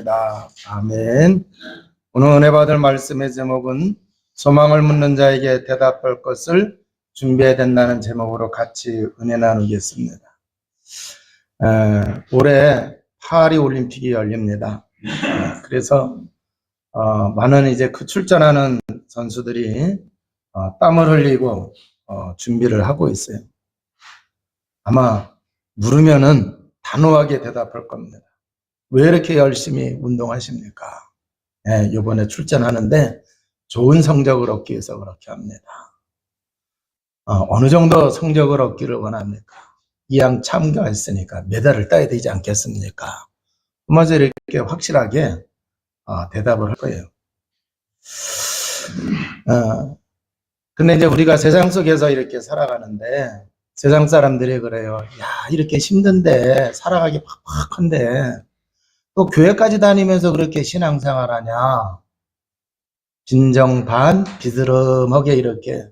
기도하옵나이다. 아멘. 오늘 은혜 받을 말씀의 제목은 소망을 묻는 자에게 대답할 것을 준비해야 된다는 제목으로 같이 은혜 나누겠습니다. 올해 파리 올림픽이 열립니다. 그래서 많은 이제 그 출전하는 선수들이 땀을 흘리고 준비를 하고 있어요. 아마 물으면은 단호하게 대답할 겁니다. 왜 이렇게 열심히 운동하십니까? 이번에 출전하는데 좋은 성적을 얻기 위해서 그렇게 합니다. 어느 정도 성적을 얻기를 원합니까? 이왕 참가했으니까 메달을 따야 되지 않겠습니까? 먼저 이렇게 확실하게 대답을 할 거예요. 근데 이제 우리가 세상 속에서 이렇게 살아가는데 세상 사람들이 그래요. 야, 이렇게 힘든데 살아가기 팍팍한데 또 교회까지 다니면서 그렇게 신앙생활 하냐? 진정 반 비스름하게 이렇게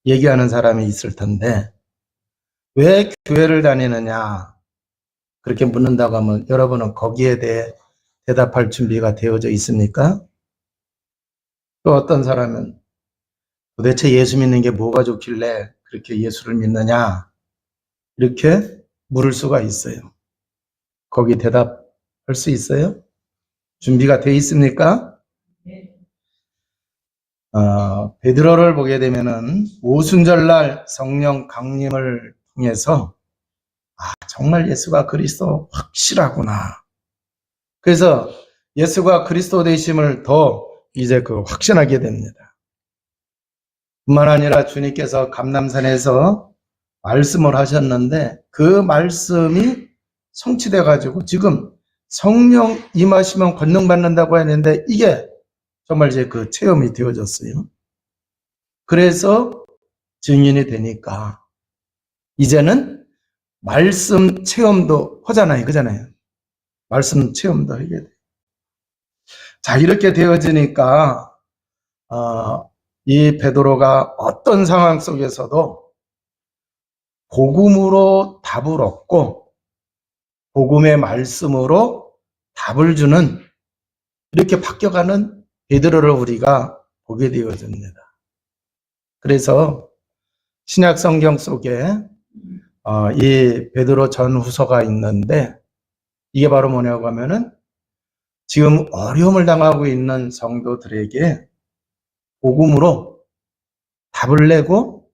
얘기하는 사람이 있을 텐데 왜 교회를 다니느냐? 그렇게 묻는다고 하면 여러분은 거기에 대해 대답할 준비가 되어져 있습니까? 또 어떤 사람은 도대체 예수 믿는 게 뭐가 좋길래 그렇게 예수를 믿느냐? 이렇게 물을 수가 있어요. 거기 대답할 수 있어요? 준비가 돼 있습니까? 베드로를 보게 되면은 오순절날 성령 강림을 통해서 정말 예수가 그리스도 확실하구나. 그래서 예수가 그리스도 되심을 더 이제 확신하게 됩니다. 뿐만 아니라 주님께서 감람산에서 말씀을 하셨는데 그 말씀이 성취돼 가지고 지금 성령 임하시면 권능 받는다고 했는데 이게 정말 이제 그 체험이 되어졌어요. 그래서 증인이 되니까 이제는 말씀 체험도 하잖아요. 그잖아요. 말씀 체험도 하게 돼요. 자, 이렇게 되어지니까 이 베드로가 어떤 상황 속에서도 복음으로 답을 얻고 복음의 말씀으로 답을 주는 이렇게 바뀌어가는 베드로를 우리가 보게 되어집니다. 그래서 신약 성경 속에 이 베드로 전후서가 있는데 이게 바로 뭐냐고 하면은 지금 어려움을 당하고 있는 성도들에게 복음으로 답을 내고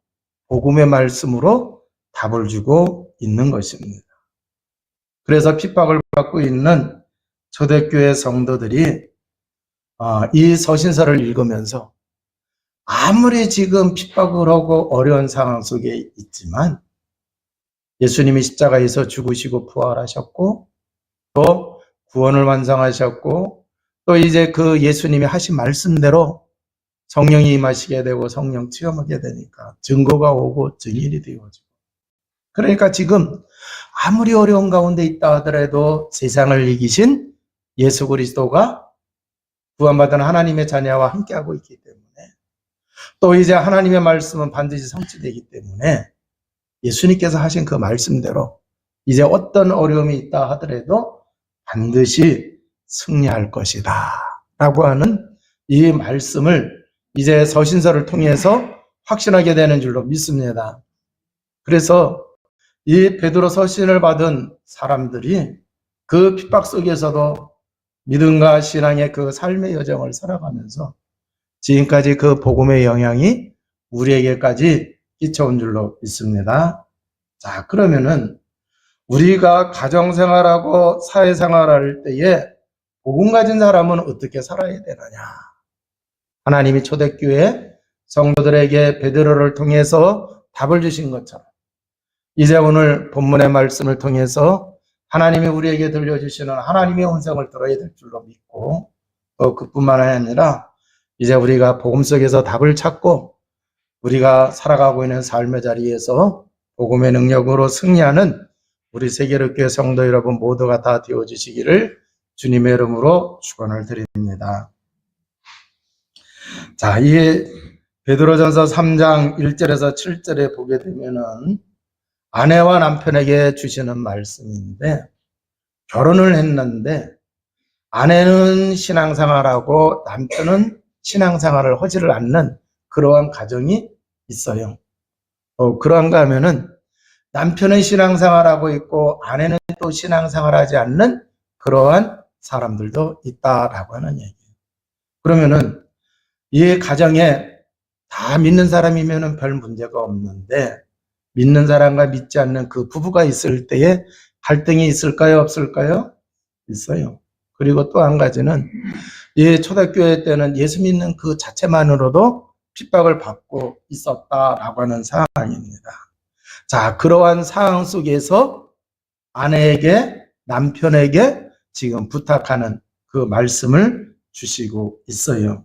복음의 말씀으로 답을 주고 있는 것입니다. 그래서 핍박을 받고 있는 초대교회 성도들이 이 서신서를 읽으면서 아무리 지금 핍박을 하고 어려운 상황 속에 있지만 예수님이 십자가에서 죽으시고 부활하셨고 또 구원을 완성하셨고 또 이제 그 예수님이 하신 말씀대로 성령이 임하시게 되고 성령 체험하게 되니까 증거가 오고 증인이 되어지고 그러니까 지금 아무리 어려운 가운데 있다 하더라도 세상을 이기신 예수 그리스도가 구원받은 하나님의 자녀와 함께하고 있기 때문에 또 이제 하나님의 말씀은 반드시 성취되기 때문에 예수님께서 하신 그 말씀대로 이제 어떤 어려움이 있다 하더라도 반드시 승리할 것이다 라고 하는 이 말씀을 이제 서신서를 통해서 확신하게 되는 줄로 믿습니다. 그래서 이 베드로 서신을 받은 사람들이 그 핍박 속에서도 믿음과 신앙의 그 삶의 여정을 살아가면서 지금까지 그 복음의 영향이 우리에게까지 끼쳐온 줄로 믿습니다. 자, 그러면은 우리가 가정생활하고 사회생활할 때에 복음 가진 사람은 어떻게 살아야 되느냐? 하나님이 초대교회 성도들에게 베드로를 통해서 답을 주신 것처럼 이제 오늘 본문의 말씀을 통해서 하나님이 우리에게 들려주시는 하나님의 음성을 들어야 될 줄로 믿고 또 그뿐만 아니라 이제 우리가 복음 속에서 답을 찾고 우리가 살아가고 있는 삶의 자리에서 복음의 능력으로 승리하는 우리 세계롭교회 성도 여러분 모두가 다 되어주시기를 주님의 이름으로 축원을 드립니다. 자, 이 베드로전서 3장 1절에서 7절에 보게 되면은 아내와 남편에게 주시는 말씀인데 결혼을 했는데 아내는 신앙생활하고 남편은 신앙생활을 하지를 않는 그러한 가정이 있어요. 그러한가 하면은 남편은 신앙생활하고 있고 아내는 또 신앙생활하지 않는 그러한 사람들도 있다라고 하는 얘기예요. 그러면은 이 가정에 다 믿는 사람이면은 별 문제가 없는데 믿는 사람과 믿지 않는 그 부부가 있을 때에 갈등이 있을까요? 없을까요? 있어요. 그리고 또 한 가지는 초대교회 때는 예수 믿는 그 자체만으로도 핍박을 받고 있었다라고 하는 상황입니다. 자, 그러한 상황 속에서 아내에게, 남편에게 지금 부탁하는 그 말씀을 주시고 있어요.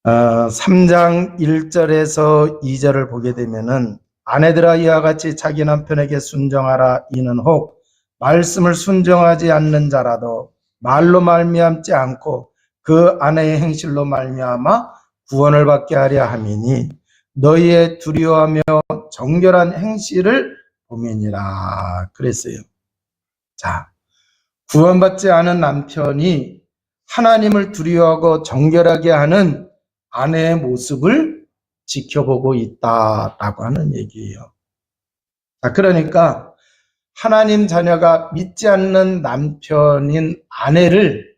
3장 1절에서 2절을 보게 되면은 아내들아 이와 같이 자기 남편에게 순종하라. 이는 혹 말씀을 순종하지 않는 자라도 말로 말미암지 않고 그 아내의 행실로 말미암아 구원을 받게 하려 함이니 너희의 두려워하며 정결한 행실을 보면이라 그랬어요. 자, 구원받지 않은 남편이 하나님을 두려워하고 정결하게 하는 아내의 모습을 지켜보고 있다라고 하는 얘기예요. 자, 그러니까 하나님 자녀가 믿지 않는 남편인 아내를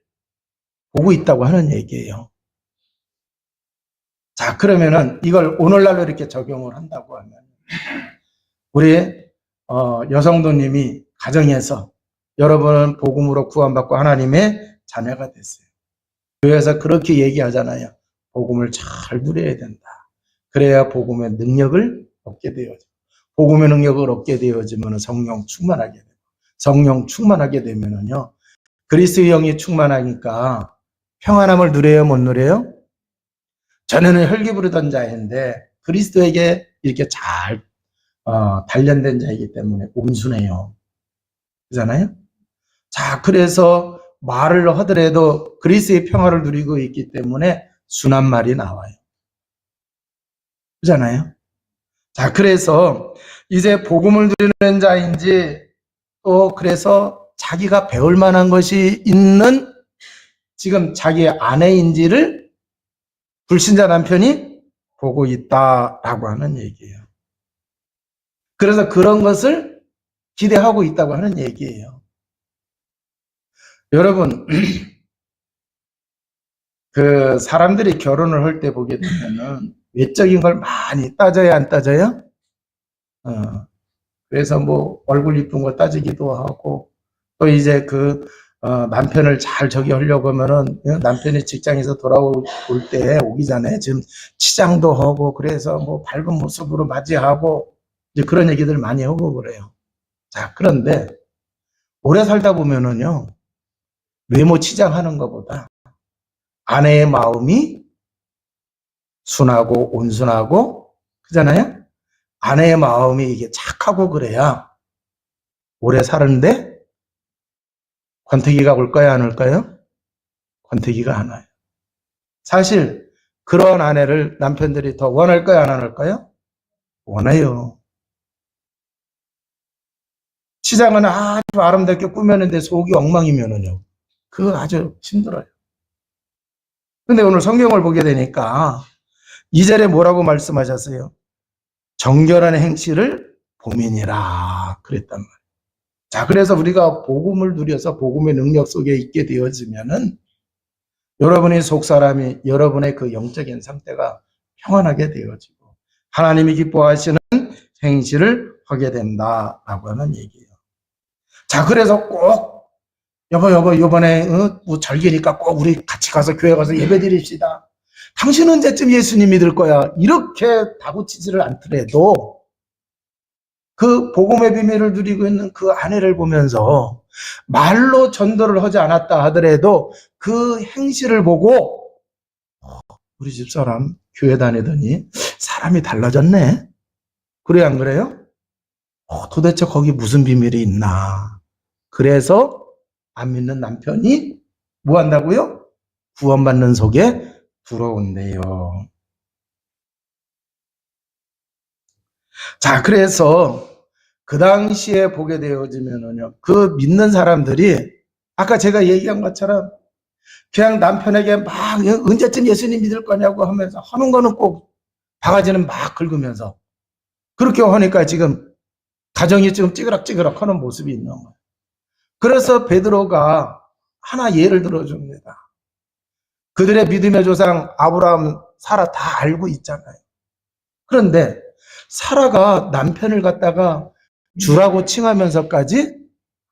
보고 있다고 하는 얘기예요. 자, 그러면은 이걸 오늘날로 이렇게 적용을 한다고 하면 우리 여성도님이 가정에서 여러분은 복음으로 구원받고 하나님의 자녀가 됐어요. 교회에서 그렇게 얘기하잖아요. 복음을 잘 누려야 된다. 그래야 복음의 능력을 얻게 되어져. 복음의 능력을 얻게 되어지면 성령 충만하게 돼요. 성령 충만하게 되면은요, 그리스도의 영이 충만하니까 평안함을 누려요, 못 누려요? 전에는 혈기 부르던 자인데 그리스도에게 이렇게 잘 단련된 자이기 때문에 온순해요. 그잖아요? 자, 그래서 말을 하더라도 그리스도의 평화를 누리고 있기 때문에 순한 말이 나와요. 그잖아요? 자, 그래서 이제 복음을 누리는 자인지 또 그래서 자기가 배울 만한 것이 있는 지금 자기의 아내인지를 불신자 남편이 보고 있다라고 하는 얘기예요. 그래서 그런 것을 기대하고 있다고 하는 얘기예요. 여러분, 그 사람들이 결혼을 할 때 보게 되면은 외적인 걸 많이 따져야 안 따져요? 그래서 뭐 얼굴 이쁜 거 따지기도 하고 또 이제 그 남편을 잘 저기 하려고 하면은 남편이 직장에서 돌아올 때 오기 전에 지금 치장도 하고 그래서 뭐 밝은 모습으로 맞이하고 이제 그런 얘기들 많이 하고 그래요. 자, 그런데 오래 살다 보면은요 외모 치장하는 것보다 아내의 마음이 순하고 온순하고 그잖아요. 아내의 마음이 이게 착하고 그래야 오래 사는데 권태기가 올까요, 안 올까요? 권태기가 안 와요. 사실 그런 아내를 남편들이 더 원할까요, 안 원할까요? 원해요. 시장은 아주 아름답게 꾸몄는데 속이 엉망이면은요. 그거 아주 힘들어요. 근데 오늘 성경을 보게 되니까 2절에 뭐라고 말씀하셨어요? 정결한 행실을 보민이라 그랬단 말이에요. 자, 그래서 우리가 복음을 누려서 복음의 능력 속에 있게 되어지면은 여러분의 속사람이 여러분의 그 영적인 상태가 평안하게 되어지고 하나님이 기뻐하시는 행실을 하게 된다라고 하는 얘기예요. 자, 그래서 꼭 여보 이번에 뭐 절기니까 꼭 우리 같이 가서 교회 가서 예배 드립시다. 당신은 언제쯤 예수님 믿을 거야. 이렇게 다구치지를 않더라도 그 복음의 비밀을 누리고 있는 그 아내를 보면서 말로 전도를 하지 않았다 하더라도 그 행실을 보고 우리 집사람 교회 다니더니 사람이 달라졌네. 그래 안 그래요? 도대체 거기 무슨 비밀이 있나. 그래서 안 믿는 남편이 뭐 한다고요? 구원받는 속에 들어온대요. 자, 그래서 그 당시에 보게 되어지면은요, 그 믿는 사람들이 아까 제가 얘기한 것처럼 그냥 남편에게 막 언제쯤 예수님 믿을 거냐고 하면서 하는 거는 꼭 바가지는 막 긁으면서 그렇게 하니까 지금 가정이 지금 찌그락찌그락 하는 모습이 있는 거예요. 그래서 베드로가 하나 예를 들어줍니다. 그들의 믿음의 조상 아브라함, 사라 다 알고 있잖아요. 그런데 사라가 남편을 갖다가 주라고 칭하면서까지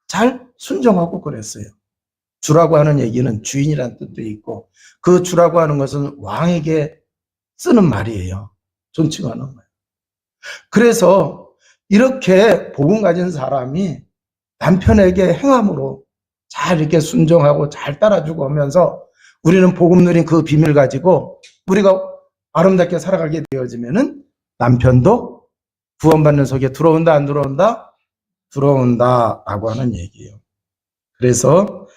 잘 순종하고 그랬어요. 주라고 하는 얘기는 주인이라는 뜻도 있고 그 주라고 하는 것은 왕에게 쓰는 말이에요. 존칭하는 거예요. 그래서 이렇게 복음 가진 사람이 남편에게 행함으로 잘 이렇게 순종하고 잘 따라주고 하면서 우리는 복음 누린 그 비밀 가지고 우리가 아름답게 살아가게 되어지면은 남편도 구원받는 속에 들어온다 안 들어온다? 들어온다라고 하는 얘기예요. 그래서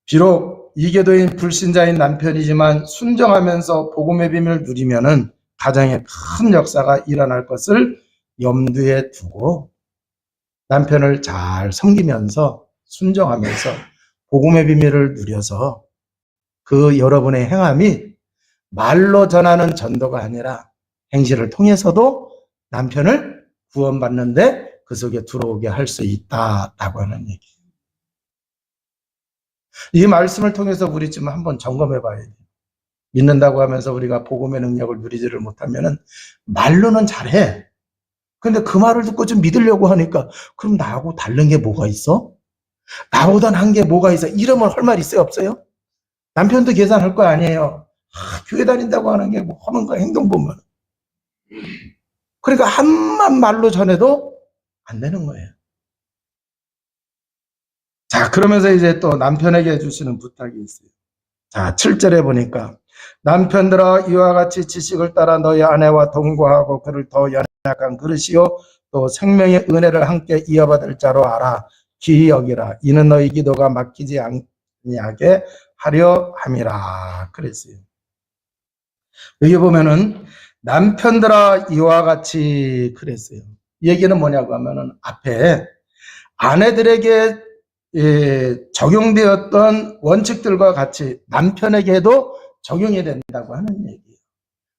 비록 이교도인 불신자인 남편이지만 순종하면서 복음의 비밀을 누리면은 가정에 큰 역사가 일어날 것을 염두에 두고 남편을 잘 섬기면서 순종하면서 복음의 비밀을 누려서 그 여러분의 행함이 말로 전하는 전도가 아니라 행실을 통해서도 남편을 구원받는데 그 속에 들어오게 할 수 있다라고 하는 얘기예요. 이 말씀을 통해서 우리 좀 한번 점검해 봐야 돼요. 믿는다고 하면서 우리가 복음의 능력을 누리지를 못하면은 말로는 잘해. 근데 그 말을 듣고 좀 믿으려고 하니까 그럼 나하고 다른 게 뭐가 있어? 나보다 난 게 뭐가 있어? 이러면 할 말 있어요? 없어요? 남편도 계산할 거 아니에요. 교회 다닌다고 하는 게 뭐 하는 거 행동 보면. 그러니까 한만 말로 전해도 안 되는 거예요. 자, 그러면서 이제 또 남편에게 해주시는 부탁이 있어요. 자, 7절에 보니까 남편들아 이와 같이 지식을 따라 너희 아내와 동거하고 그를 더 연약한 그릇이요 또 생명의 은혜를 함께 이어받을 자로 알아 기히 여기라 이는 너희 기도가 막히지 아니하게 하려 함이라 그랬어요. 여기 보면은 남편들아 이와 같이 그랬어요. 이 얘기는 뭐냐고 하면은 앞에 아내들에게 적용되었던 원칙들과 같이 남편에게도 적용이 된다고 하는 얘기예요.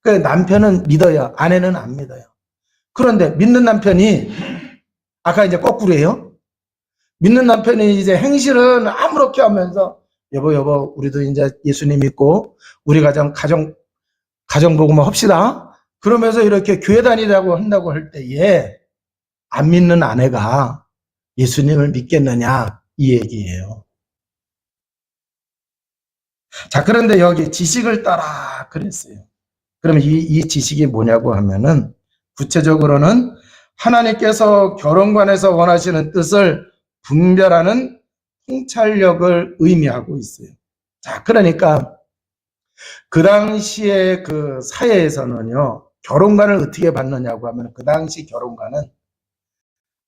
그 남편은 믿어요. 아내는 안 믿어요. 그런데 믿는 남편이 아까 이제 거꾸로예요. 믿는 남편이 이제 행실은 아무렇게 하면서 여보 우리도 이제 예수님 믿고 우리 가정 복음 합시다. 그러면서 이렇게 교회 다니자고 한다고 할 때에 안 믿는 아내가 예수님을 믿겠느냐 이 얘기예요. 자, 그런데 여기 지식을 따라 그랬어요. 그러면 이 지식이 뭐냐고 하면은 구체적으로는 하나님께서 결혼관에서 원하시는 뜻을 분별하는 통찰력을 의미하고 있어요. 자, 그러니까 그 당시에 그 사회에서는요, 결혼관을 어떻게 받느냐고 하면 그 당시 결혼관은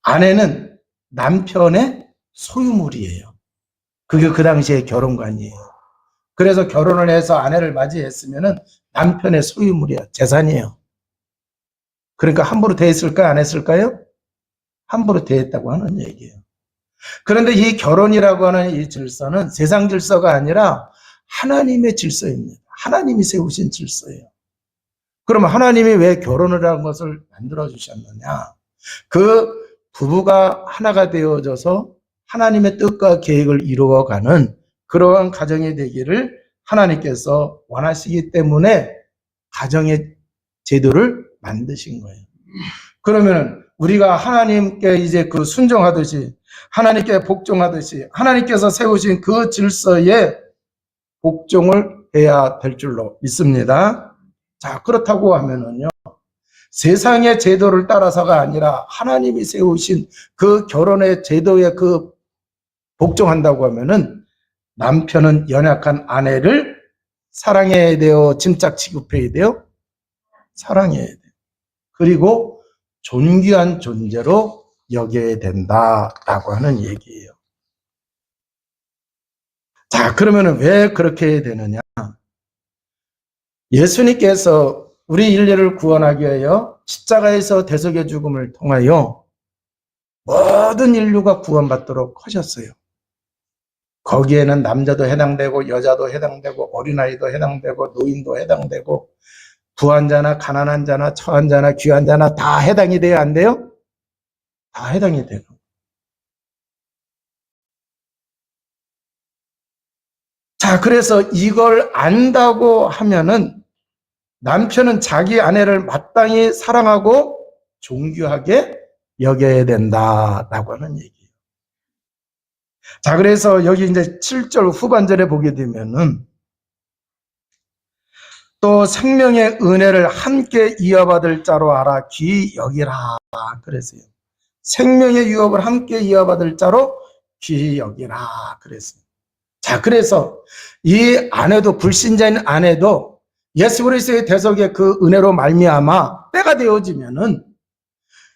아내는 남편의 소유물이에요. 그게 그 당시의 결혼관이에요. 그래서 결혼을 해서 아내를 맞이했으면은 남편의 소유물이야, 재산이에요. 그러니까 함부로 대했을까요? 안 했을까요? 함부로 대했다고 하는 얘기예요. 그런데 이 결혼이라고 하는 이 질서는 세상 질서가 아니라 하나님의 질서입니다. 하나님이 세우신 질서예요. 그러면 하나님이 왜 결혼을 한 것을 만들어 주셨느냐? 그 부부가 하나가 되어져서 하나님의 뜻과 계획을 이루어가는 그러한 가정이 되기를 하나님께서 원하시기 때문에 가정의 제도를 만드신 거예요. 그러면 우리가 하나님께 이제 그 순종하듯이 하나님께 복종하듯이 하나님께서 세우신 그 질서에 복종을 해야 될 줄로 믿습니다. 자, 그렇다고 하면은요, 세상의 제도를 따라서가 아니라 하나님이 세우신 그 결혼의 제도에 그 복종한다고 하면은 남편은 연약한 아내를 사랑해야 돼요? 짐짝 취급해야 돼요? 사랑해야 돼요. 그리고 존귀한 존재로 여겨야 된다라고 하는 얘기예요. 자, 그러면은 왜 그렇게 되느냐? 예수님께서 우리 인류를 구원하기 위하여 십자가에서 대속의 죽음을 통하여 모든 인류가 구원받도록 하셨어요. 거기에는 남자도 해당되고 여자도 해당되고 어린아이도 해당되고 노인도 해당되고 부한 자나 가난한 자나 처한 자나 귀한 자나 다 해당이 돼야 안 돼요? 다 해당이 돼요. 자, 그래서 이걸 안다고 하면은 남편은 자기 아내를 마땅히 사랑하고 존귀하게 여겨야 된다라고 하는 얘기예요. 자, 그래서 여기 이제 7절 후반절에 보게 되면은 또 생명의 은혜를 함께 이어받을 자로 알아 귀히 여기라 그랬어요. 생명의 유업을 함께 이어받을 자로 귀히 여기라 그랬어요. 자, 그래서 이 아내도 불신자인 아내도 예수 그리스도의 대속의 그 은혜로 말미암아 때가 되어지면은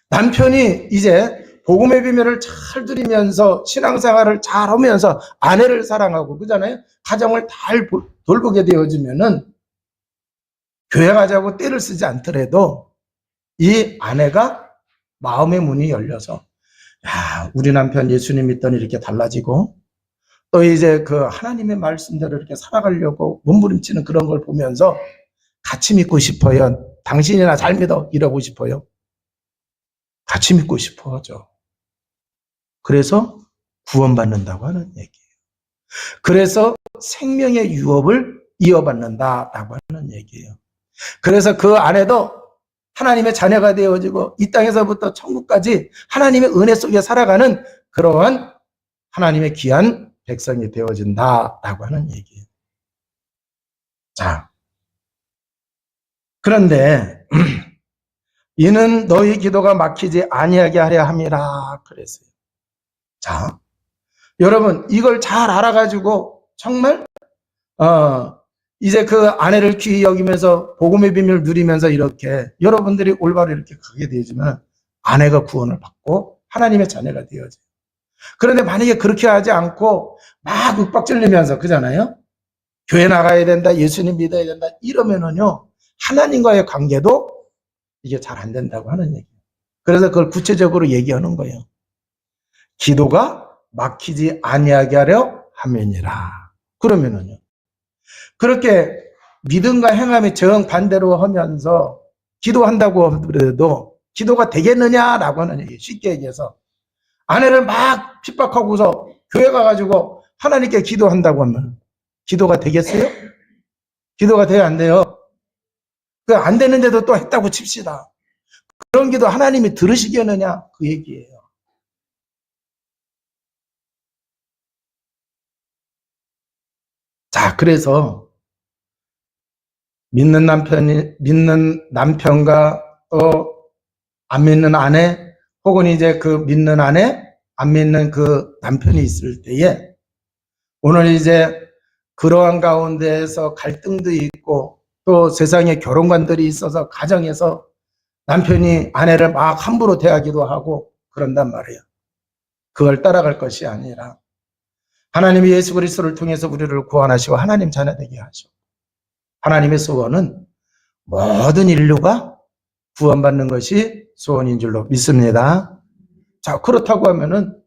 남편이 이제 복음의 비밀을 잘 들이면서 신앙생활을 잘 하면서 아내를 사랑하고 그잖아요. 가정을 잘 돌보게 되어지면은 교회 가자고 떼를 쓰지 않더라도 이 아내가 마음의 문이 열려서 야, 우리 남편 예수님 믿더니 이렇게 달라지고 또 이제 그 하나님의 말씀대로 이렇게 살아가려고 몸부림치는 그런 걸 보면서 같이 믿고 싶어요. 당신이나 잘 믿어 이러고 싶어요. 같이 믿고 싶어 하죠. 그래서 구원받는다고 하는 얘기예요. 그래서 생명의 유업을 이어받는다라고 하는 얘기예요. 그래서 그 안에도 하나님의 자녀가 되어지고 이 땅에서부터 천국까지 하나님의 은혜 속에 살아가는 그러한 하나님의 귀한 백성이 되어진다라고 하는 얘기예요. 자, 그런데 이는 너희 기도가 막히지 아니하게 하려 함이라 그랬어요. 자, 여러분 이걸 잘 알아가지고 정말 이제 그 아내를 귀히 여기면서 복음의 비밀을 누리면서 이렇게 여러분들이 올바로 이렇게 가게 되지만 아내가 구원을 받고 하나님의 자녀가 되어져요. 그런데 만약에 그렇게 하지 않고 막 윽박질르면서 그잖아요. 교회 나가야 된다, 예수님 믿어야 된다 이러면은요 하나님과의 관계도 이게 잘 안 된다고 하는 얘기예요. 그래서 그걸 구체적으로 얘기하는 거예요. 기도가 막히지 아니하게 하려 함이니라. 그러면은요. 그렇게 믿음과 행함이 정반대로 하면서 기도한다고 하더라도 기도가 되겠느냐라고 하는 얘기예요. 쉽게 얘기해서 아내를 막 핍박하고서 교회 가가지고 하나님께 기도한다고 하면 기도가 되겠어요? 기도가 돼야 안 돼요. 그 안 되는데도 또 했다고 칩시다. 그런 기도 하나님이 들으시겠느냐 그 얘기예요. 자, 그래서 믿는 남편과 또 안 믿는 아내 혹은 이제 그 믿는 아내 안 믿는 그 남편이 있을 때에 오늘 이제 그러한 가운데에서 갈등도 있고 또 세상에 결혼관들이 있어서 가정에서 남편이 아내를 막 함부로 대하기도 하고 그런단 말이에요. 그걸 따라갈 것이 아니라 하나님이 예수 그리스도를 통해서 우리를 구원하시고 하나님 자녀 되게 하시고 하나님의 소원은 모든 인류가 구원받는 것이 소원인 줄로 믿습니다. 자, 그렇다고 하면은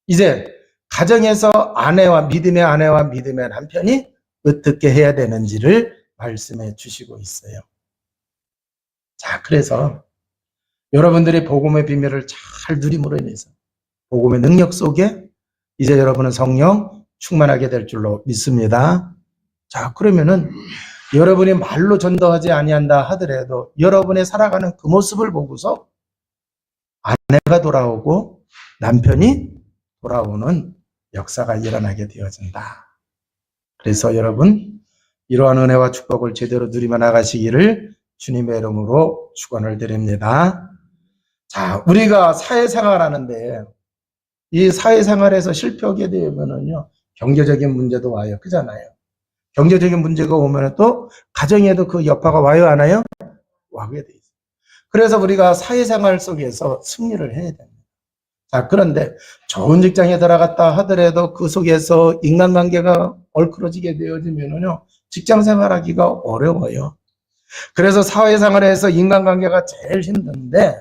이제 가정에서 아내와 믿음의 남편이 어떻게 해야 되는지를 말씀해 주시고 있어요. 자, 그래서 여러분들이 복음의 비밀을 잘 누림으로 인해서 복음의 능력 속에 이제 여러분은 성령 충만하게 될 줄로 믿습니다. 자, 그러면은 여러분이 말로 전도하지 아니한다 하더라도 여러분의 살아가는 그 모습을 보고서 아내가 돌아오고 남편이 돌아오는 역사가 일어나게 되어진다. 그래서 여러분 이러한 은혜와 축복을 제대로 누리며 나가시기를 주님의 이름으로 축원을 드립니다. 자, 우리가 사회생활 하는데 이 사회생활에서 실패하게 되면은요 경제적인 문제도 와요. 그잖아요. 경제적인 문제가 오면 또 가정에도 그 여파가 와요, 안 와요? 와게 돼 있어요. 그래서 우리가 사회생활 속에서 승리를 해야 됩니다. 자, 그런데 좋은 직장에 들어갔다 하더라도 그 속에서 인간관계가 얼크러지게 되어지면은요 직장 생활하기가 어려워요. 그래서 사회생활에서 인간관계가 제일 힘든데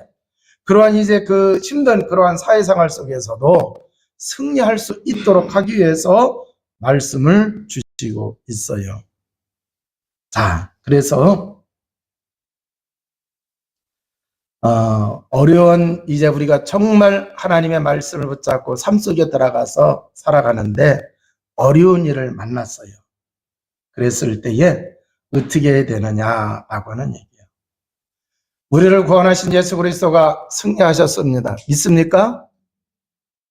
그러한 이제 그 힘든 그러한 사회생활 속에서도 승리할 수 있도록 하기 위해서 말씀을 주시고 있어요. 자, 그래서 어려운 이제 우리가 정말 하나님의 말씀을 붙잡고 삶 속에 들어가서 살아가는데 어려운 일을 만났어요. 그랬을 때에 어떻게 해야 되느냐라고 하는 얘기예요. 우리를 구원하신 예수 그리스도가 승리하셨습니다. 믿습니까?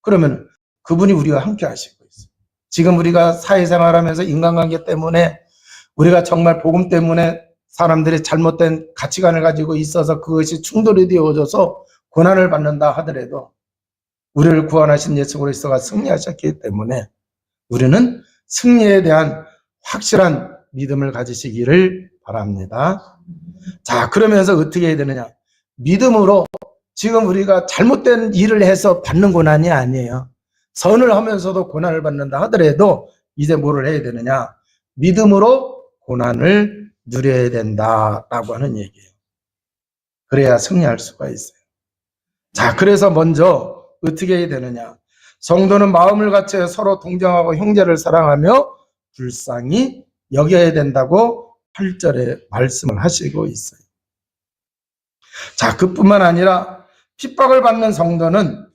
그러면 그분이 우리와 함께 하시고 있어요. 지금 우리가 사회생활하면서 인간관계 때문에 우리가 정말 복음 때문에 사람들이 잘못된 가치관을 가지고 있어서 그것이 충돌이 되어져서 고난을 받는다 하더라도 우리를 구원하신 예수 그리스도가 승리하셨기 때문에 우리는 승리에 대한 확실한 믿음을 가지시기를 바랍니다. 자, 그러면서 어떻게 해야 되느냐? 믿음으로 지금 우리가 잘못된 일을 해서 받는 고난이 아니에요. 선을 하면서도 고난을 받는다 하더라도 이제 뭐를 해야 되느냐? 믿음으로 고난을 누려야 된다라고 하는 얘기예요. 그래야 승리할 수가 있어요. 자, 그래서 먼저 어떻게 해야 되느냐? 성도는 마음을 같이 서로 동정하고 형제를 사랑하며 불쌍히 여겨야 된다고 8절에 말씀을 하시고 있어요. 자, 그뿐만 아니라 핍박을 받는 성도는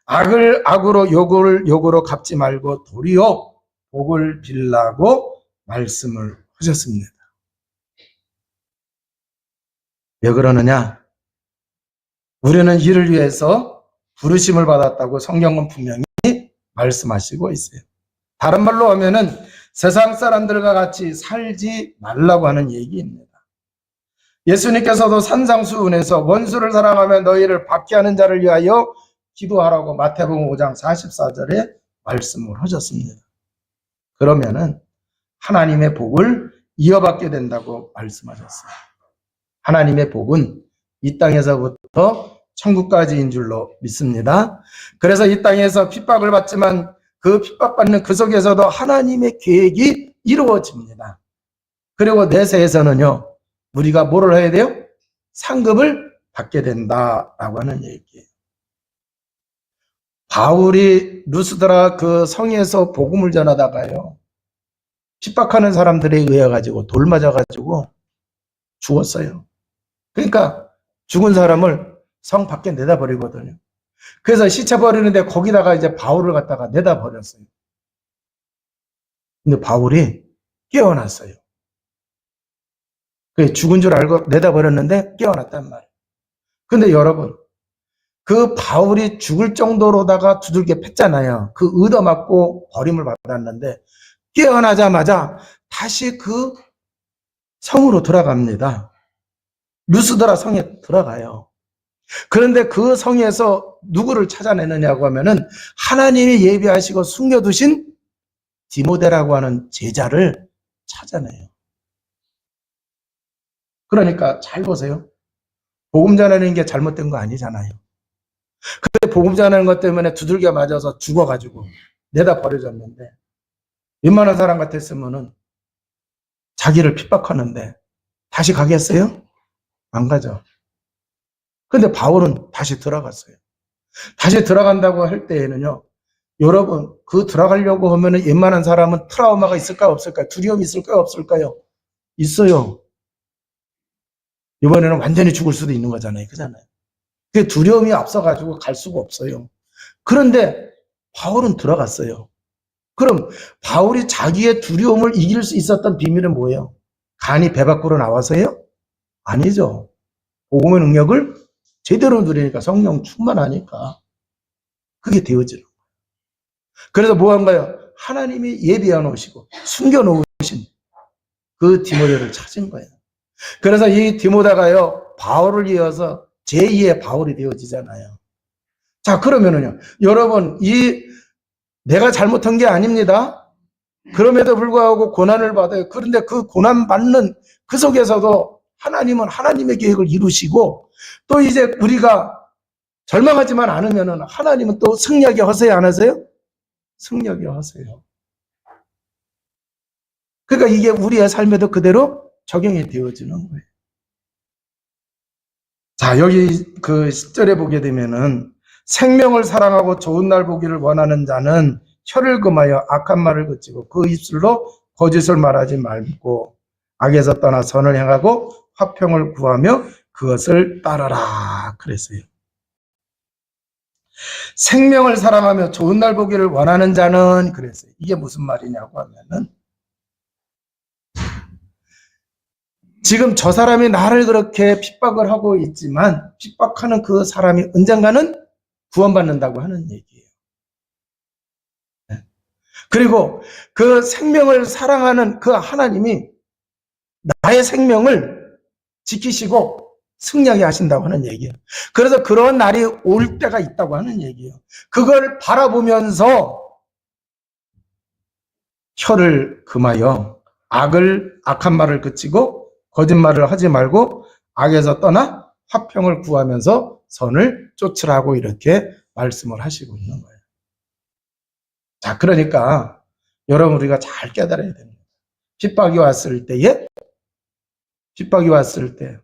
악을 악으로 욕을 욕으로 갚지 말고 도리어 복을 빌라고 말씀을 하셨습니다. 왜 그러느냐? 우리는 이를 위해서 부르심을 받았다고 성경은 분명히 말씀하시고 있어요. 다른 말로 하면은 세상 사람들과 같이 살지 말라고 하는 얘기입니다. 예수님께서도 산상수훈에서 원수를 사랑하며 너희를 받게 하는 자를 위하여 기도하라고 마태복음 5장 44절에 말씀을 하셨습니다. 그러면은 하나님의 복을 이어받게 된다고 말씀하셨어요. 하나님의 복은 이 땅에서부터 천국까지인 줄로 믿습니다. 그래서 이 땅에서 핍박을 받지만 그 핍박받는 그 속에서도 하나님의 계획이 이루어집니다. 그리고 내세에서는요, 우리가 뭐를 해야 돼요? 상급을 받게 된다라고 하는 얘기예요. 바울이 루스드라 그 성에서 복음을 전하다가요, 핍박하는 사람들에 의해 가지고 돌 맞아 가지고 죽었어요. 그러니까 죽은 사람을 성 밖에 내다 버리거든요. 그래서 시체 버리는데 거기다가 이제 바울을 갖다가 내다 버렸어요. 근데 바울이 깨어났어요. 죽은 줄 알고 내다 버렸는데 깨어났단 말이에요. 근데 여러분, 그 바울이 죽을 정도로다가 두들겨 팼잖아요. 그 얻어맞고 버림을 받았는데 깨어나자마자 다시 그 성으로 돌아갑니다. 루스드라 성에 들어가요. 그런데 그 성에서 누구를 찾아내느냐고 하면은 하나님이 예비하시고 숨겨두신 디모데라고 하는 제자를 찾아내요. 그러니까 잘 보세요. 복음 전하는 게 잘못된 거 아니잖아요. 근데 복음 전하는 것 때문에 두들겨 맞아서 죽어가지고 내다 버려졌는데 웬만한 사람 같았으면은 자기를 핍박하는데 다시 가겠어요? 안 가죠. 근데 바울은 다시 들어갔어요. 다시 들어간다고 할 때에는요, 여러분, 그 들어가려고 하면은 웬만한 사람은 트라우마가 있을까요? 없을까요? 두려움이 있을까요? 없을까요? 있어요. 이번에는 완전히 죽을 수도 있는 거잖아요. 그잖아요. 그 두려움이 앞서가지고 갈 수가 없어요. 그런데 바울은 들어갔어요. 그럼 바울이 자기의 두려움을 이길 수 있었던 비밀은 뭐예요? 간이 배 밖으로 나와서요? 아니죠. 복음의 능력을 제대로 누리니까, 성령 충만하니까 그게 되어지는 거예요. 그래서 뭐한가요? 하나님이 예비해 놓으시고 숨겨 놓으신 그 디모데를 찾은 거예요. 그래서 이 디모데가요, 바울을 이어서 제2의 바울이 되어지잖아요. 자, 그러면은요, 여러분, 내가 잘못한 게 아닙니다. 그럼에도 불구하고 고난을 받아요. 그런데 그 고난 받는 그 속에서도 하나님은 하나님의 계획을 이루시고, 또 이제 우리가 절망하지만 않으면은 하나님은 또 승리하게 하세요, 안 하세요? 승리하게 하세요. 그러니까 이게 우리의 삶에도 그대로 적용이 되어지는 거예요. 자, 여기 그 10절에 보게 되면은 생명을 사랑하고 좋은 날 보기를 원하는 자는 혀를 금하여 악한 말을 그치고 그 입술로 거짓을 말하지 말고 악에서 떠나 선을 행하고 화평을 구하며 그것을 따르라 그랬어요. 생명을 사랑하며 좋은 날 보기를 원하는 자는 그랬어요. 이게 무슨 말이냐고 하면은 지금 저 사람이 나를 그렇게 핍박을 하고 있지만 핍박하는 그 사람이 언젠가는 구원받는다고 하는 얘기예요. 그리고 그 생명을 사랑하는 그 하나님이 나의 생명을 지키시고 승리하게 하신다고 하는 얘기예요. 그래서 그런 날이 올 때가 있다고 하는 얘기예요. 그걸 바라보면서 혀를 금하여 악한 말을 그치고 거짓말을 하지 말고 악에서 떠나 화평을 구하면서 선을 쫓으라고 이렇게 말씀을 하시고 있는 거예요. 자, 그러니까 여러분 우리가 잘 깨달아야 됩니다. 핍박이 왔을 때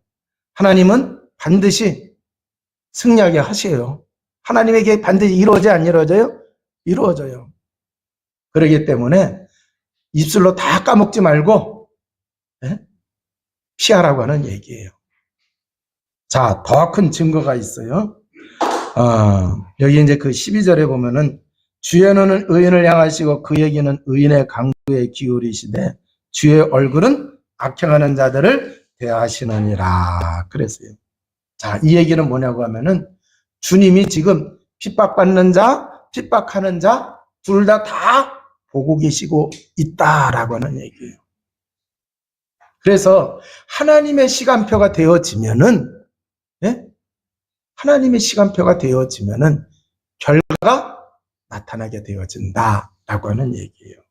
하나님은 반드시 승리하게 하셔요. 하나님에게 반드시 이루어져요? 안 이루어져요? 이루어져요. 그렇기 때문에 입술로 다 까먹지 말고 피하라고 하는 얘기예요. 자, 더 큰 증거가 있어요. 여기 이제 그 12절에 보면은 주의 눈은 의인을 향하시고 그에게는 의인의 강구에 기울이시되 주의 얼굴은 악행하는 자들을 대하시느니라 그랬어요. 자, 이 얘기는 뭐냐고 하면은 주님이 지금 핍박받는 자, 핍박하는 자 둘 다 보고 계시고 있다라고 하는 얘기예요. 그래서 하나님의 시간표가 되어지면은 하나님의 시간표가 되어지면은 결과가 나타나게 되어진다라고 하는 얘기예요.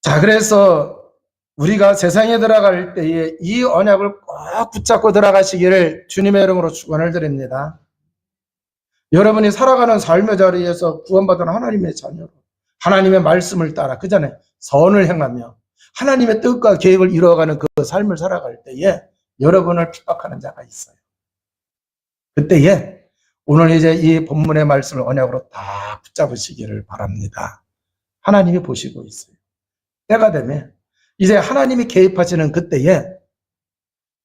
자, 그래서 우리가 세상에 들어갈 때에 이 언약을 꼭 붙잡고 들어가시기를 주님의 이름으로 축원을 드립니다. 여러분이 살아가는 삶의 자리에서 구원받은 하나님의 자녀로 하나님의 말씀을 따라 그 전에 선을 행하며 하나님의 뜻과 계획을 이루어가는 그 삶을 살아갈 때에 여러분을 핍박하는 자가 있어요. 그때에 오늘 이제 이 본문의 말씀을 언약으로 다 붙잡으시기를 바랍니다. 하나님이 보시고 있어요. 때가 되면 이제 하나님이 개입하시는 그때에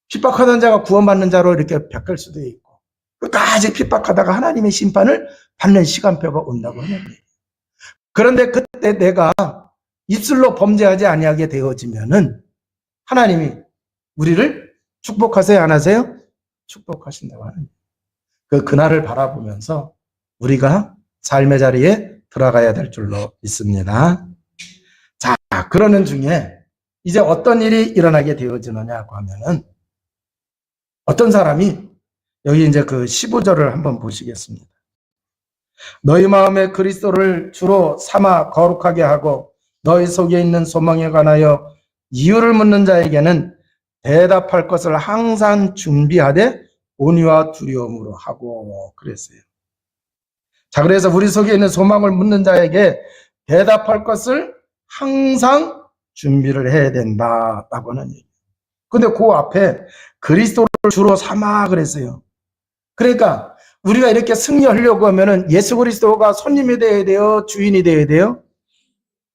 핍박하던 자가 구원받는 자로 이렇게 바뀔 수도 있고 끝까지 핍박하다가 하나님의 심판을 받는 시간표가 온다고 하는 거예요. 그런데 그때 내가 입술로 범죄하지 아니하게 되어지면은 하나님이 우리를 축복하세요, 안 하세요? 축복하신다고 하는 거예요. 그날을 바라보면서 우리가 삶의 자리에 들어가야 될 줄로 믿습니다. 자, 그러는 중에 이제 어떤 일이 일어나게 되어지느냐고 하면은 어떤 사람이 여기 이제 그 15절을 한번 보시겠습니다. 너희 마음에 그리스도를 주로 삼아 거룩하게 하고 너희 속에 있는 소망에 관하여 이유를 묻는 자에게는 대답할 것을 항상 준비하되 온유와 두려움으로 하고 그랬어요. 자, 그래서 우리 속에 있는 소망을 묻는 자에게 대답할 것을 항상 준비를 해야 된다라고 하는 얘기예요. 근데 그 앞에 그리스도를 주로 삼아 그랬어요. 그러니까 우리가 이렇게 승리하려고 하면은 예수 그리스도가 손님이 되어야 돼요? 주인이 되어야 돼요?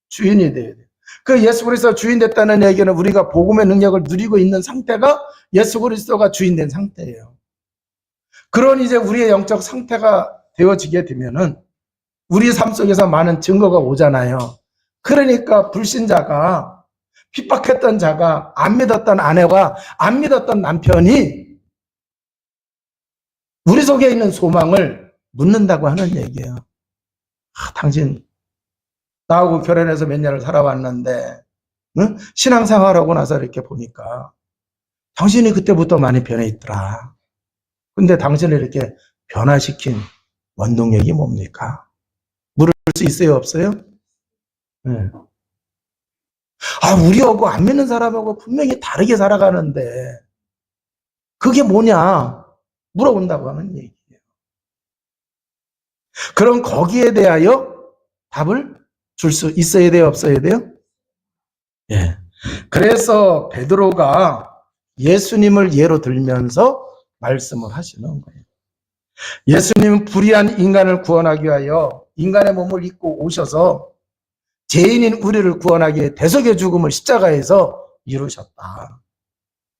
주인이 되어야 돼요. 그 예수 그리스도가 주인 됐다는 얘기는 우리가 복음의 능력을 누리고 있는 상태가 예수 그리스도가 주인 된 상태예요. 그런 이제 우리의 영적 상태가 되어지게 되면은 우리 삶 속에서 많은 증거가 오잖아요. 그러니까 불신자가 핍박했던 자가 안 믿었던 아내와 안 믿었던 남편이 우리 속에 있는 소망을 묻는다고 하는 얘기예요. 당신 나하고 결혼해서 몇 년을 살아왔는데 신앙생활하고 나서 이렇게 보니까 당신이 그때부터 많이 변해 있더라. 근데 당신을 이렇게 변화시킨 원동력이 뭡니까? 물을 수 있어요, 없어요? 네. 우리하고 안 믿는 사람하고 분명히 다르게 살아가는데 그게 뭐냐 물어본다고 하는 얘기예요. 그럼 거기에 대하여 답을 줄 수 있어야 돼요, 없어야 돼요? 예. 그래서 베드로가 예수님을 예로 들면서 말씀을 하시는 거예요. 예수님은 불의한 인간을 구원하기 위하여 인간의 몸을 입고 오셔서 죄인인 우리를 구원하기 위해 대속의 죽음을 십자가에서 이루셨다.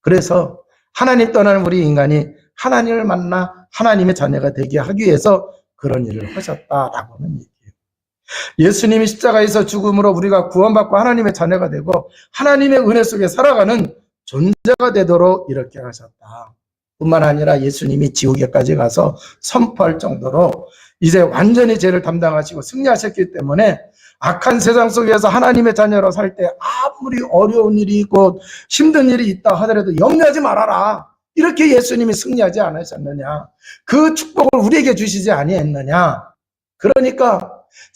그래서 하나님 떠나는 우리 인간이 하나님을 만나 하나님의 자녀가 되게 하기 위해서 그런 일을 하셨다라고 하는 얘기예요. 예수님이 십자가에서 죽음으로 우리가 구원받고 하나님의 자녀가 되고 하나님의 은혜 속에 살아가는 존재가 되도록 이렇게 하셨다. 뿐만 아니라 예수님이 지옥에까지 가서 선포할 정도로 이제 완전히 죄를 담당하시고 승리하셨기 때문에 악한 세상 속에서 하나님의 자녀로 살 때 아무리 어려운 일이 있고 힘든 일이 있다 하더라도 염려하지 말아라. 이렇게 예수님이 승리하지 않으셨느냐. 그 축복을 우리에게 주시지 아니했느냐. 그러니까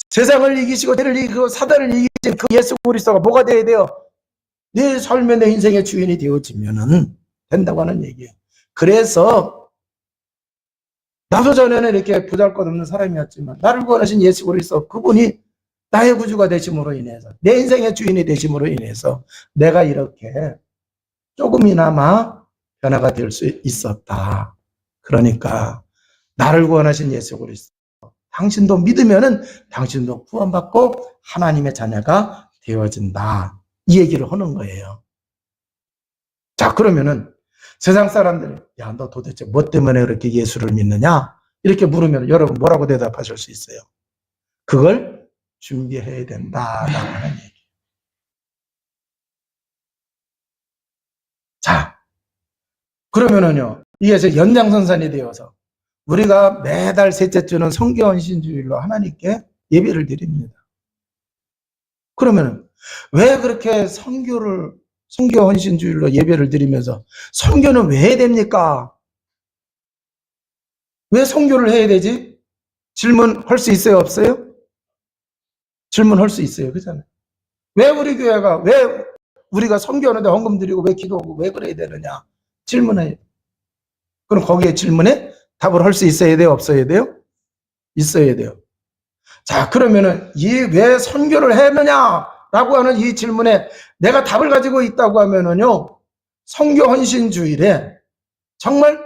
세상을 이기시고 죄를 이기고 사단을 이기신 그 예수 그리스도가 뭐가 돼야 돼요? 내 삶의 내 인생의 주인이 되어지면은 된다고 하는 얘기예요. 그래서 나도 전에는 이렇게 보잘것없는 사람이었지만 나를 구원하신 예수 그리스도 그분이 나의 구주가 되심으로 인해서 내 인생의 주인이 되심으로 인해서 내가 이렇게 조금이나마 변화가 될 수 있었다. 그러니까 나를 구원하신 예수 그리스도 당신도 믿으면은 당신도 구원받고 하나님의 자녀가 되어진다. 이 얘기를 하는 거예요. 자, 그러면은 세상 사람들이 야, 너 도대체 뭐 때문에 그렇게 예수를 믿느냐? 이렇게 물으면 여러분 뭐라고 대답하실 수 있어요? 그걸 준비해야 된다라고 하는 얘기. 자, 그러면은요, 이게 이제 연장선상이 되어서 우리가 매달 셋째 주는 성교헌신주일로 하나님께 예배를 드립니다. 그러면은 왜 그렇게 성교헌신주일로 예배를 드리면서 성교는 왜 해야 됩니까? 왜 성교를 해야 되지? 질문할 수 있어요, 없어요? 질문할 수 있어요, 그잖아요. 왜 우리 교회가 왜 우리가 성교하는데 헌금 드리고 왜 기도하고 왜 그래야 되느냐? 질문해요. 그럼 거기에 질문에 답을 할 수 있어야 돼요, 없어야 돼요? 있어야 돼요. 자, 그러면은 이 왜 선교를 했느냐라고 하는 이 질문에 내가 답을 가지고 있다고 하면은요, 성교헌신주일에 정말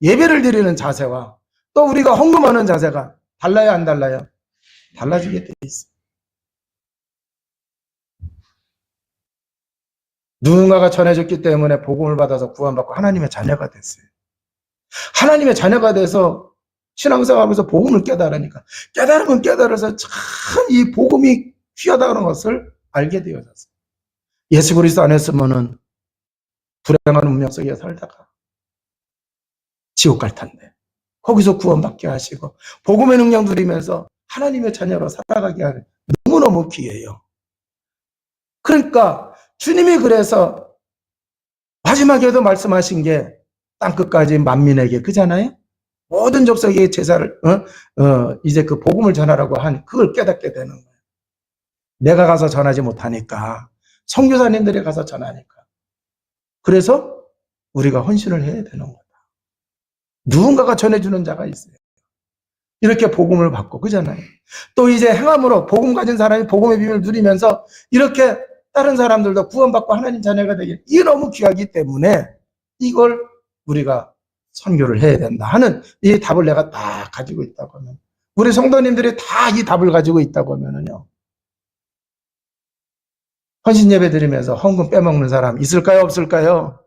예배를 드리는 자세와 또 우리가 헌금하는 자세가 달라요, 안 달라요? 달라지게 돼 있어요. 누군가가 전해줬기 때문에 복음을 받아서 구원받고 하나님의 자녀가 됐어요. 하나님의 자녀가 돼서 신앙생활하면서 복음을 깨달으니까 깨달으면 깨달아서 참 이 복음이 귀하다는 것을 알게 되어졌어요. 예수 그리스도 안했으면은 불행한 운명 속에 살다가 지옥 갈 텐데 거기서 구원받게 하시고 복음의 능력 누리면서 하나님의 자녀로 살아가게 하는 너무너무 귀해요. 그러니까 주님이 그래서 마지막에도 말씀하신 게 땅끝까지 만민에게 그잖아요. 모든 족속에게 제사를 이제 그 복음을 전하라고 한 그걸 깨닫게 되는 거예요. 내가 가서 전하지 못하니까 선교사님들이 가서 전하니까. 그래서 우리가 헌신을 해야 되는 거다. 누군가가 전해주는 자가 있어요. 이렇게 복음을 받고 그잖아요. 또 이제 행함으로 복음 가진 사람이 복음의 비밀을 누리면서 이렇게 다른 사람들도 구원받고 하나님 자녀가 되길 이게 너무 귀하기 때문에 이걸 우리가 선교를 해야 된다 하는 이 답을 내가 딱 가지고 있다고 하면 우리 성도님들이 다 이 답을 가지고 있다고 하면은요 헌신 예배 드리면서 헌금 빼먹는 사람 있을까요, 없을까요?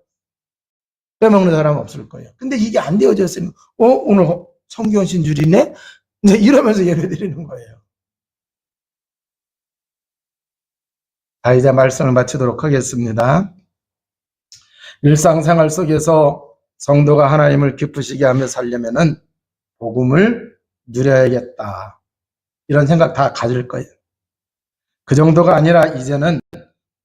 빼먹는 사람 없을 거예요. 근데 이게 안 되어졌으면 오늘 성교헌신 줄이네? 이러면서 예배 드리는 거예요. 자, 이제 말씀을 마치도록 하겠습니다. 일상생활 속에서 성도가 하나님을 기쁘시게 하며 살려면은 복음을 누려야겠다. 이런 생각 다 가질 거예요. 그 정도가 아니라 이제는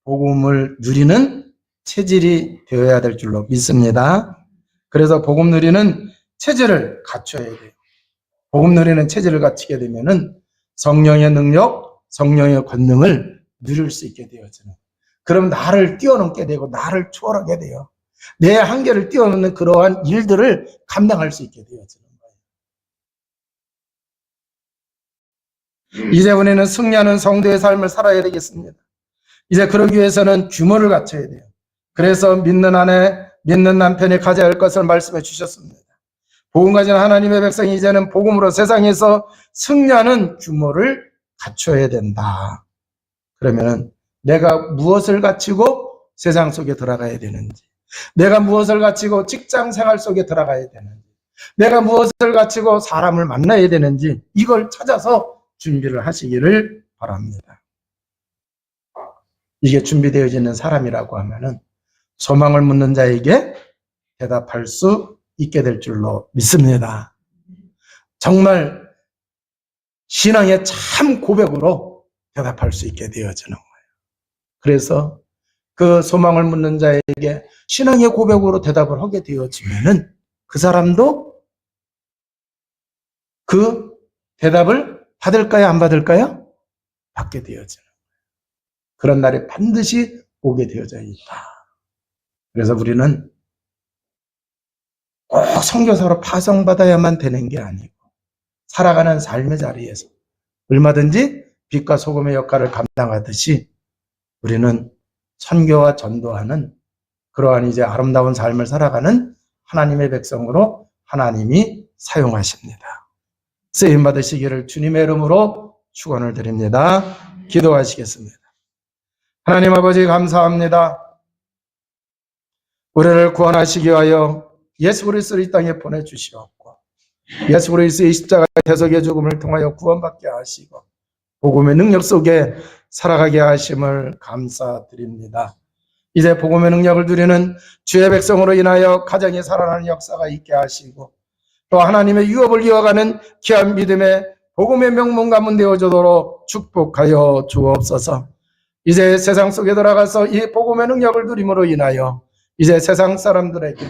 복음을 누리는 체질이 되어야 될 줄로 믿습니다. 그래서 복음 누리는 체질을 갖춰야 돼요. 복음 누리는 체질을 갖추게 되면은 성령의 능력, 성령의 권능을 누릴 수 있게 되어지는. 그럼 나를 뛰어넘게 되고 나를 초월하게 돼요. 내 한계를 뛰어넘는 그러한 일들을 감당할 수 있게 되어지는 거예요. 이제 우리는 승리하는 성도의 삶을 살아야 되겠습니다. 이제 그러기 위해서는 규모를 갖춰야 돼요. 그래서 믿는 아내, 믿는 남편이 가져야 할 것을 말씀해 주셨습니다. 복음 가진 하나님의 백성이 이제는 복음으로 세상에서 승리하는 규모를 갖춰야 된다. 그러면은 내가 무엇을 가지고 세상 속에 들어가야 되는지, 내가 무엇을 가지고 직장 생활 속에 들어가야 되는지, 내가 무엇을 가지고 사람을 만나야 되는지 이걸 찾아서 준비를 하시기를 바랍니다. 이게 준비되어져 있는 사람이라고 하면은 소망을 묻는 자에게 대답할 수 있게 될 줄로 믿습니다. 정말 신앙의 참 고백으로 대답할 수 있게 되어지는 거예요. 그래서 그 소망을 묻는 자에게 신앙의 고백으로 대답을 하게 되어지면은 그 사람도 그 대답을 받을까요? 안 받을까요? 받게 되어지는 거예요. 그런 날이 반드시 오게 되어져 있다. 그래서 우리는 꼭 선교사로 파송받아야만 되는 게 아니고 살아가는 삶의 자리에서 얼마든지 빛과 소금의 역할을 감당하듯이 우리는 선교와 전도하는 그러한 이제 아름다운 삶을 살아가는 하나님의 백성으로 하나님이 사용하십니다. 쓰임 받으시기를 주님의 이름으로 축원을 드립니다. 기도하시겠습니다. 하나님 아버지 감사합니다. 우리를 구원하시기 위하여 예수 그리스도를 이 땅에 보내주시었고 예수 그리스도의 십자가의 대속의 죽음을 통하여 구원받게 하시고 복음의 능력 속에 살아가게 하심을 감사드립니다. 이제 복음의 능력을 누리는 주의 백성으로 인하여 가정이 살아나는 역사가 있게 하시고 또 하나님의 유업을 이어가는 귀한 믿음의 복음의 명문 가문 되어주도록 축복하여 주옵소서. 이제 세상 속에 들어가서 이 복음의 능력을 누림으로 인하여 이제 세상 사람들에게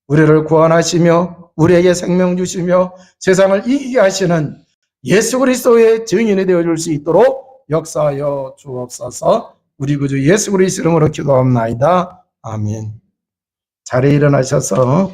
우리를 구원하시며 우리에게 생명 주시며 세상을 이기게 하시는 예수 그리스도의 증인이 되어줄 수 있도록 역사하여 주옵소서. 우리 구주 예수 그리스도 이름으로 기도합나이다. 아멘. 자리에 일어나셔서